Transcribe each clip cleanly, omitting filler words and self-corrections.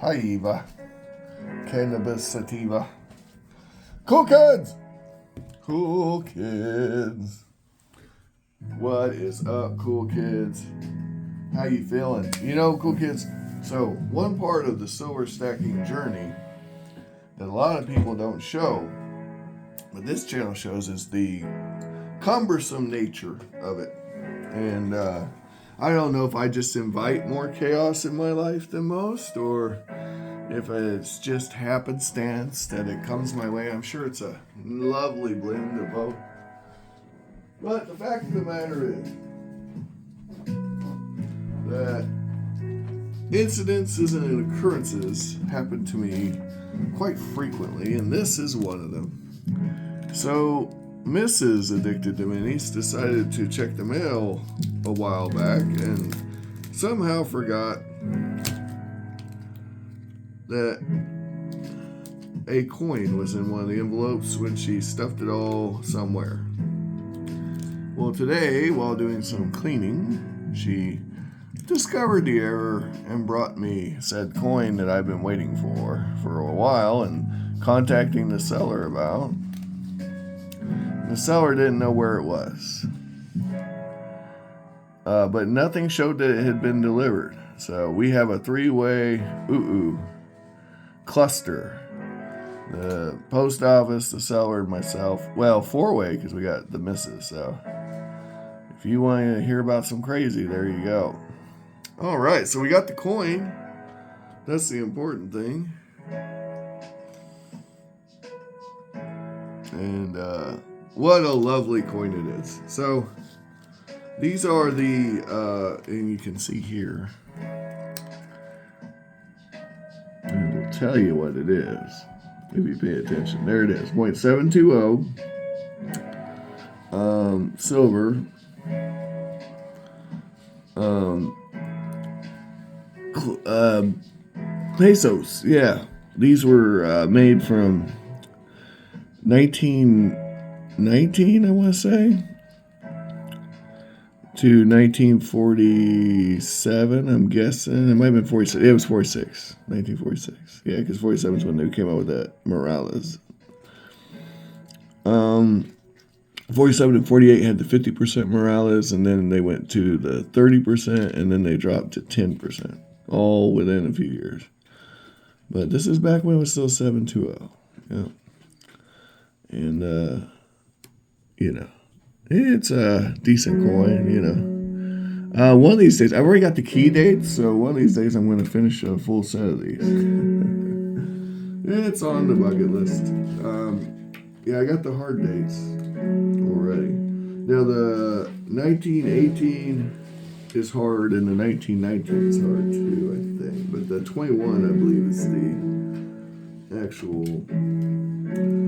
Hi, Eva. Cannabis sativa. Cool kids! Cool kids. What is up, cool kids? How you feeling? You know, cool kids, so one part of the silver stacking journey that a lot of people don't show, but this channel shows, is the cumbersome nature of it. And I don't know if I just invite more chaos in my life than most, or if it's just happenstance that it comes my way. I'm sure it's a lovely blend of both. But the fact of the matter is that incidences and occurrences happen to me quite frequently, and this is one of them. So, Mrs. Addicted to Minis decided to check the mail a while back and somehow forgot that a coin was in one of the envelopes when she stuffed it all somewhere. Well, today, while doing some cleaning, she discovered the error and brought me said coin that I've been waiting for a while and contacting the seller about. The seller didn't know where it was, but nothing showed that it had been delivered. So we have a three-way cluster. The post office, the seller, and myself. Well, four-way because we got the missus. So if you want to hear about some crazy, there you go. All right, so we got the coin. That's the important thing. And what a lovely coin it is. So these are the, and you can see here, and it'll tell you what it is if you pay attention. There it is, 0.720, silver, pesos. Yeah, these were made from 1919, I want to say, to 1947, I'm guessing. It might have been 46. It was 46. 1946. Yeah, because 47 is when they came out with that Morales. 47 and 48 had the 50% Morales, and then they went to the 30%, and then they dropped to 10%, all within a few years. But this is back when it was still 720. Yeah. And, it's a decent coin, one of these days, I've already got the key dates, so one of these days I'm going to finish a full set of these. It's on the bucket list. I got the hard dates already. Now, the 1918 is hard, and the 1919 is hard too, I think. But the 21, I believe, is the actual.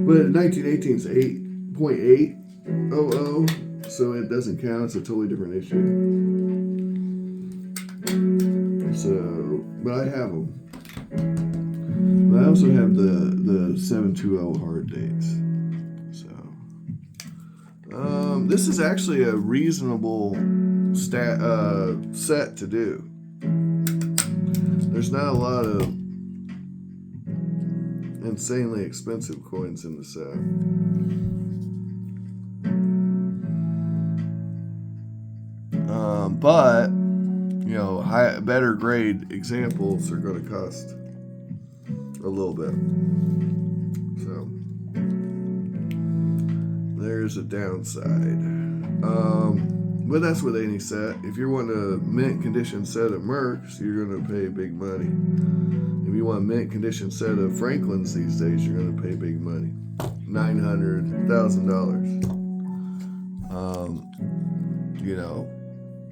But 1918 is 8.800, so it doesn't count. It's a totally different issue. So, but I have them. But I also have the 720 hard dates. So, this is actually a reasonable set to do. There's not a lot of insanely expensive coins in the set. But better grade examples are going to cost a little bit. So there's a downside. But that's with any set. If you're wanting a mint condition set of Mercs, you're going to pay big money. If you want a mint condition set of Franklins these days, you're going to pay big money. $900, $1,000.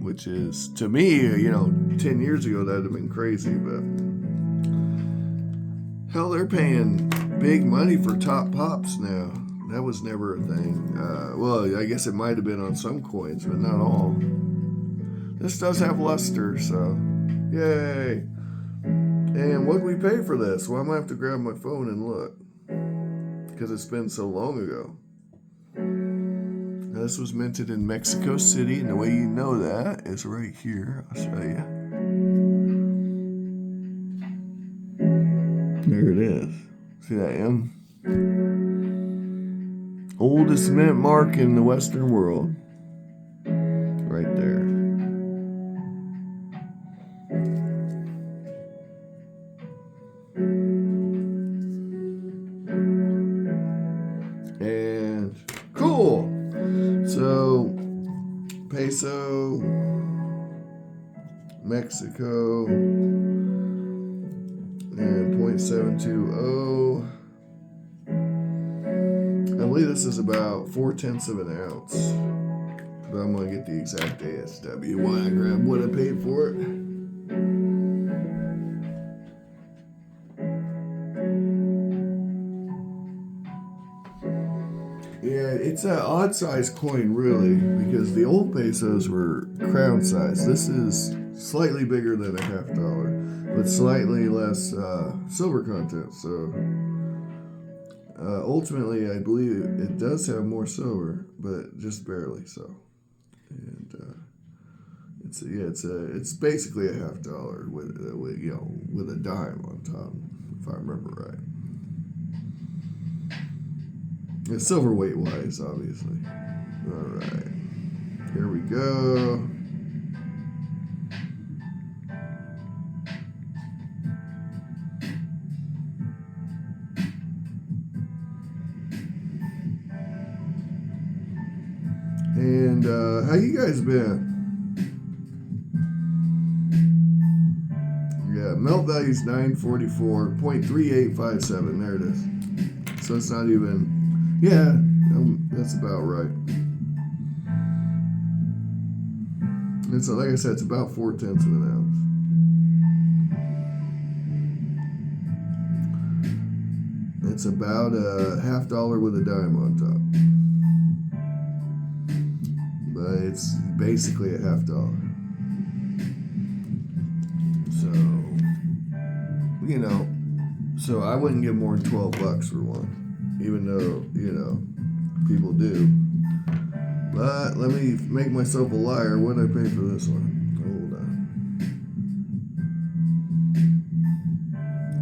Which is, to me, 10 years ago, that would have been crazy, but hell, they're paying big money for top pops now. That was never a thing. Well, I guess it might have been on some coins, but not all. This does have luster, so yay. And what did we pay for this? Well, I'm going to have to grab my phone and look, because it's been so long ago. Now, this was minted in Mexico City, and the way you know that is right here. I'll show you. There it is. See that M? Oldest mint mark in the Western world. Right there. And cool. So peso, Mexico, and 0.720. I believe this is about 4/10 of an ounce. But I'm going to get the exact ASW while I grab what I paid for it. Yeah, it's an odd size coin, really, because the old pesos were crown size. This is slightly bigger than a $50, but slightly less silver content. So ultimately, I believe it does have more silver, but just barely so. And it's basically a $50 with a dime on top, if I remember right. It's silver weight wise, obviously. All right, here we go. And how you guys been? Yeah, melt value's 944.3857. There it is. So it's not even. Yeah, that's about right. It's like I said, it's about 4/10 of an ounce. It's about a $50 with a dime on top. But it's basically a $50. So, so I wouldn't give more than $12 for one, even though, people do. But let me make myself a liar. What did I pay for this one? Hold on.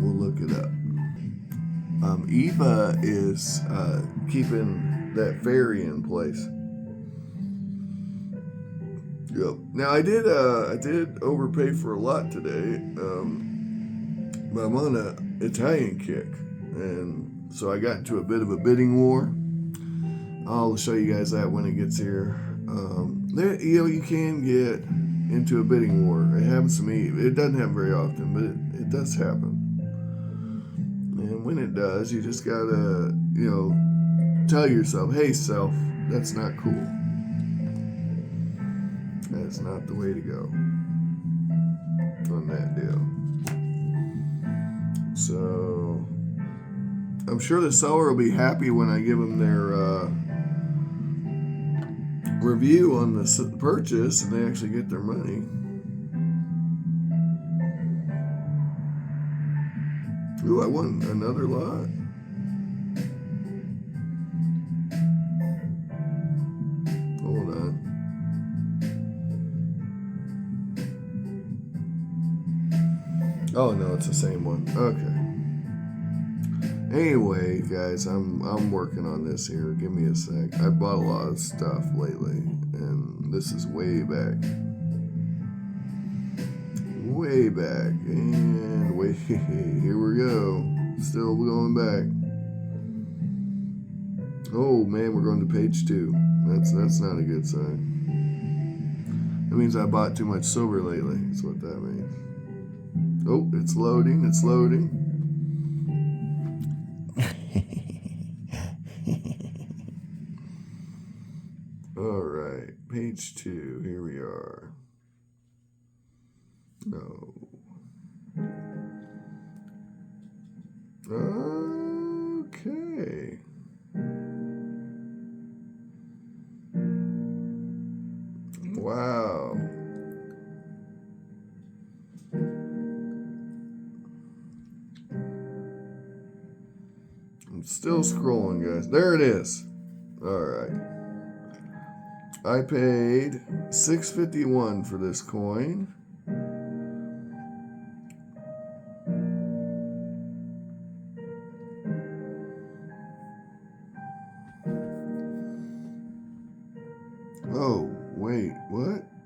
We'll look it up. EVA is keeping that ferry in place. Yep. Now I did overpay for a lot today, but I'm on an Italian kick, and so I got into a bit of a bidding war. I'll show you guys that when it gets here. You can get into a bidding war. It happens to me. It doesn't happen very often, but it does happen. And when it does, you just gotta, tell yourself, hey, self, that's not cool. That's not the way to go on that deal. So I'm sure the seller will be happy when I give them their review on the purchase and they actually get their money. Ooh, I won another lot. Hold on. Oh no, it's the same one. Okay. Anyway, guys, I'm working on this here. Give me a sec. I bought a lot of stuff lately, and this is way back. Way back. And here we go. Still going back. Oh man, we're going to page 2. That's not a good sign. That means I bought too much silver lately. That's what that means. Oh, it's loading. It's loading. All right, page 2. Here we are. No. Okay. Wow. I'm still scrolling, guys. There it is. All right. I paid $6.51 for this coin.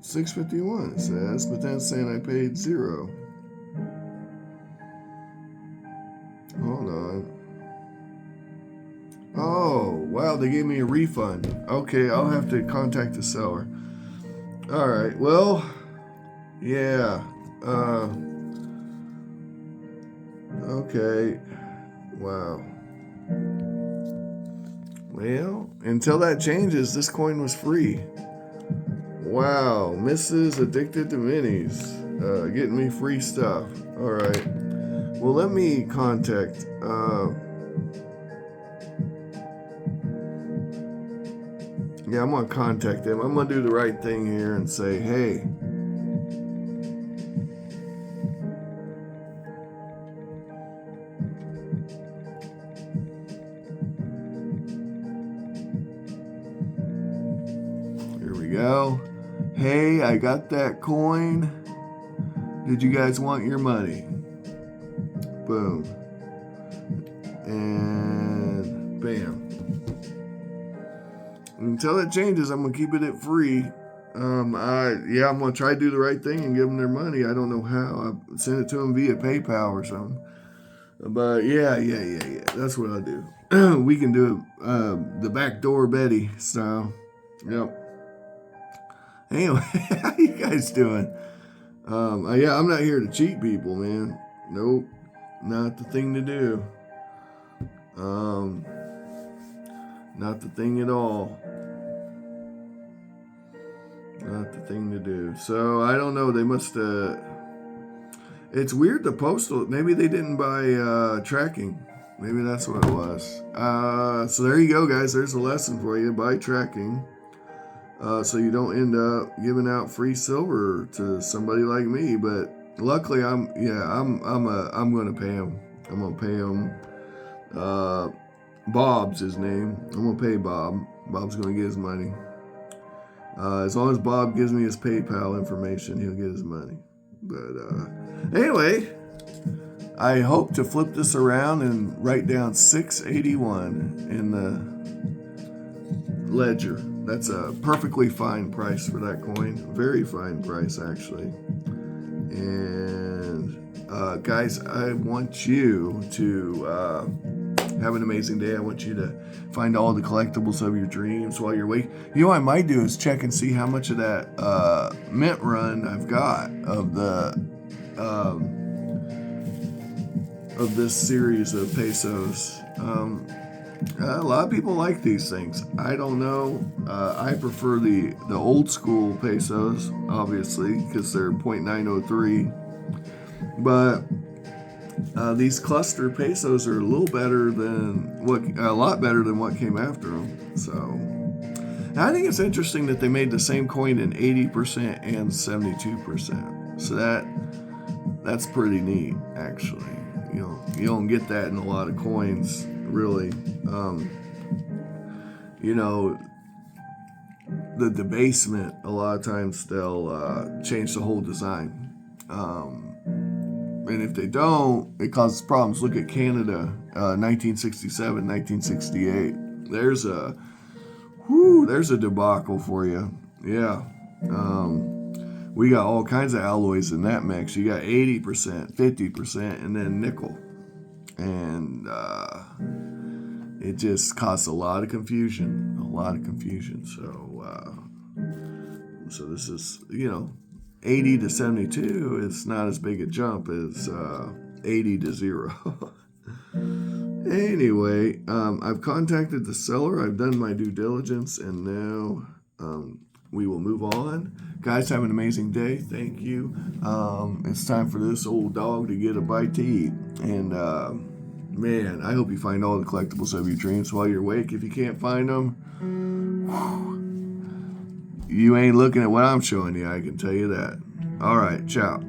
$6.51 it says, but then it's saying I paid $0. Hold on. Oh, wow, they gave me a refund. Okay, I'll have to contact the seller. All right, well, yeah. Okay. Wow. Well, until that changes, this coin was free. Wow, Mrs. Addicted to Minis, getting me free stuff. All right. Well, let me contact. Yeah, I'm gonna contact them. I'm gonna do the right thing here and say, hey. Here we go. Hey, I got that coin. Did you guys want your money? Boom. And bam. Until it changes, I'm gonna keep it at free. I'm gonna try to do the right thing and give them their money. I don't know how. I send it to them via PayPal or something. But yeah. That's what I do. We can do it the backdoor Betty style. Yep. Anyway, how you guys doing? I'm not here to cheat people, man. Nope, not the thing to do. Not the thing at all. Not the thing to do. So I don't know. They must. It's weird. The postal. Maybe they didn't buy tracking. Maybe that's what it was. So there you go, guys. There's a lesson for you. Buy tracking. So you don't end up giving out free silver to somebody like me. But luckily, I'm gonna pay him. I'm gonna pay him. Bob's his name. I'm gonna pay Bob. Bob's gonna get his money. As long as Bob gives me his PayPal information, he'll get his money. But anyway, I hope to flip this around and write down 681 in the ledger. That's a perfectly fine price for that coin. Very fine price, actually. And guys, I want you to have an amazing day. I want you to find all the collectibles of your dreams while you're awake. You know what I might do is check and see how much of that mint run I've got of the of this series of pesos. A lot of people like these things. I don't know. I prefer the old school pesos, obviously, because they're 0.903. But these cluster pesos are a lot better than what came after them. So I think it's interesting that they made the same coin in 80% and 72%. So that's pretty neat, actually. You don't get that in a lot of coins, really. The debasement, a lot of times they'll change the whole design. And if they don't, it causes problems. Look at Canada, 1967, 1968. There's a debacle for you. Yeah. We got all kinds of alloys in that mix. You got 80%, 50%, and then nickel. And it just caused a lot of confusion. So this is, 80 to 72 is not as big a jump as 80 to 0. Anyway, I've contacted the seller. I've done my due diligence, and now we will move on. Guys, have an amazing day. Thank you. It's time for this old dog to get a bite to eat. And man, I hope you find all the collectibles of your dreams while you're awake. If you can't find them, you ain't looking at what I'm showing you, I can tell you that. All right, ciao.